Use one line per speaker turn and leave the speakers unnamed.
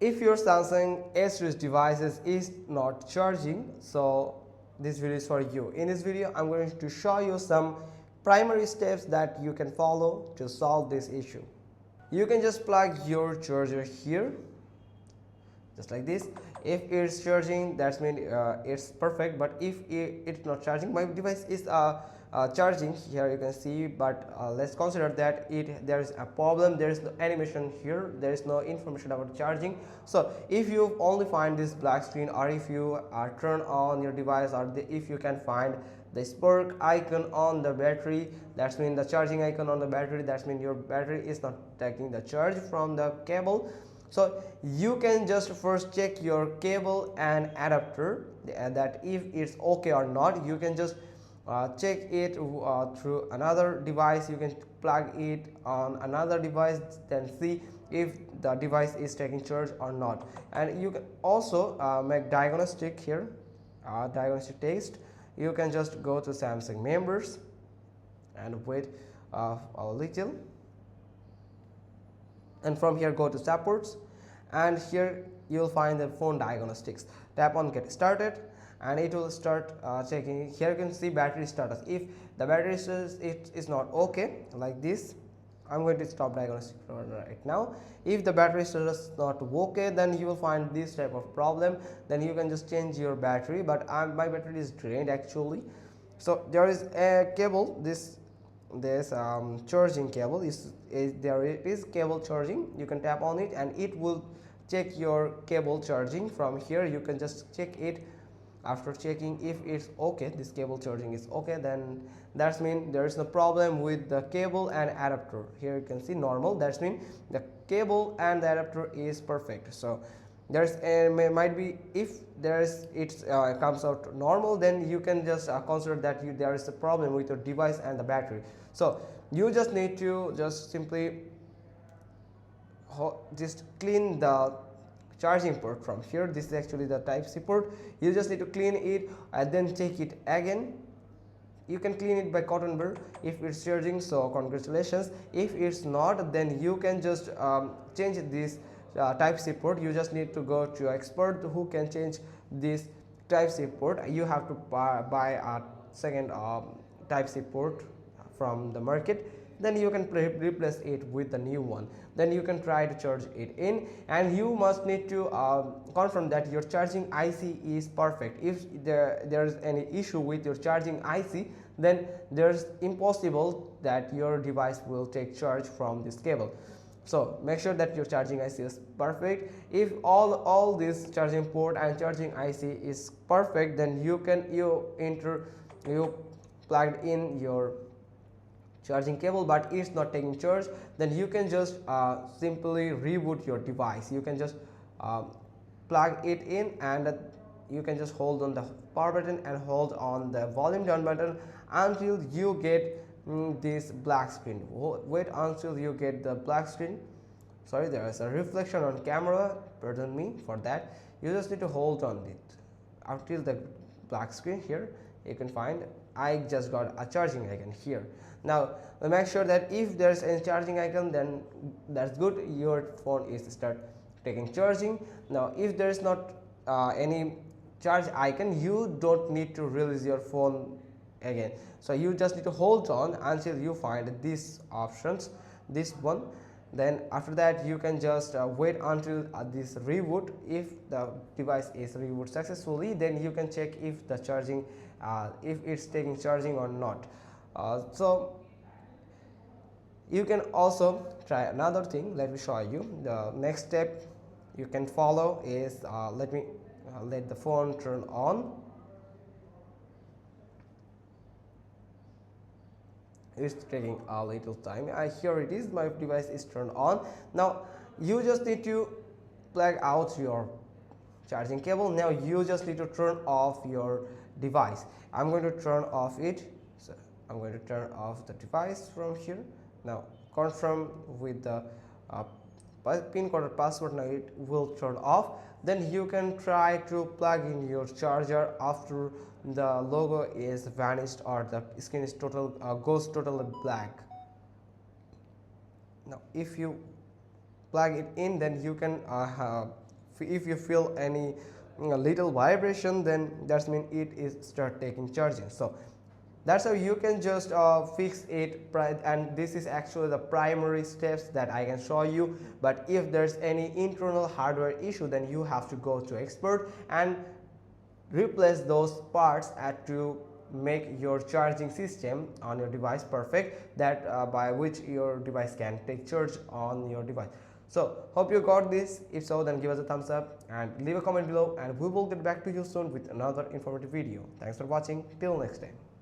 if your Samsung A series devices is not charging, so this video is for you. In this video I'm going to show you some primary steps that you can follow to solve this issue. You can just plug your charger here just like this. If it's charging, that means it's perfect, but if it's not charging, my device is charging here, you can see, but let's consider that there is a problem, there is no animation here, there is no information about charging. So if you only find this black screen, or if you turn on your device, or if you can find the spark icon on the battery, that means the charging icon on the battery, that means your battery is not taking the charge from the cable. So you can just first check your cable and adapter, that if it's okay or not. You can just check it through another device. You can plug it on another device, then see if the device is taking charge or not. And you can also make diagnostic here, diagnostic test. You can just go to Samsung members and wait a little, and from here go to supports, and here you will find the phone diagnostics. Tap on get started and it will start checking. Here you can see battery status. If the battery status is not okay, like this, I'm going to stop diagnostic right now. If the battery status is not okay, then you will find this type of problem. Then you can just change your battery, but my battery is drained actually. So there is a cable, this charging cable there it is, cable charging. You can tap on it and it will check your cable charging. From here you can just check it. After checking, if it's okay, this cable charging is okay, then that means there is no problem with the cable and adapter. Here you can see normal, that means the cable and the adapter is perfect. So there's might be, if there's comes out normal, then you can just consider that there is a problem with your device and the battery. So you just need to just simply just clean the charging port from here. This is actually the Type-C port. You just need to clean it and then check it again. You can clean it by cotton bud if it's charging, so congratulations. If it's not, then you can just change this Type-C port. You just need to go to an expert who can change this Type-C port. You have to buy a second Type-C port from the market, then you can replace it with the new one. Then you can try to charge it in, and you must need to confirm that your charging IC is perfect. If there is any issue with your charging IC, then there's impossible that your device will take charge from this cable. So make sure that your charging IC is perfect. If all this charging port and charging IC is perfect, then you plugged in your charging cable but it's not taking charge, then you can just simply reboot your device. You can just plug it in and you can just hold on the power button and hold on the volume down button until you get this black screen. Wait until you get the black screen. Sorry, there is a reflection on camera, pardon me for that. You just need to hold on it until the black screen. Here you can find I just got a charging icon here. Now make sure that if there's any charging icon, then that's good, your phone is start taking charging. Now if there is not any charge icon, you don't need to release your phone again. So you just need to hold on until you find these options, this one. Then after that you can just wait until this reboot. If the device is reboot successfully, then you can check if the charging if it's taking charging or not. So you can also try another thing. Let me show you. The next step you can follow is let the phone turn on. It's taking a little time. Here it is, my device is turned on. Now you just need to plug out your charging cable. Now you just need to turn off your device. I'm going to turn off it. So I'm going to turn off the device from here. Now confirm with the pin code or password. Now it will turn off. Then you can try to plug in your charger after the logo is vanished or the screen is goes totally black. Now if you plug it in, then you can if you feel any little vibration, then that's mean it is start taking charging. So that's how you can just fix it, and this is actually the primary steps that I can show you. But if there's any internal hardware issue, then you have to go to expert and replace those parts to make your charging system on your device perfect, that by which your device can take charge on your device. So hope you got this. If so, then give us a thumbs up and leave a comment below, and we will get back to you soon with another informative video. Thanks for watching. Till next time.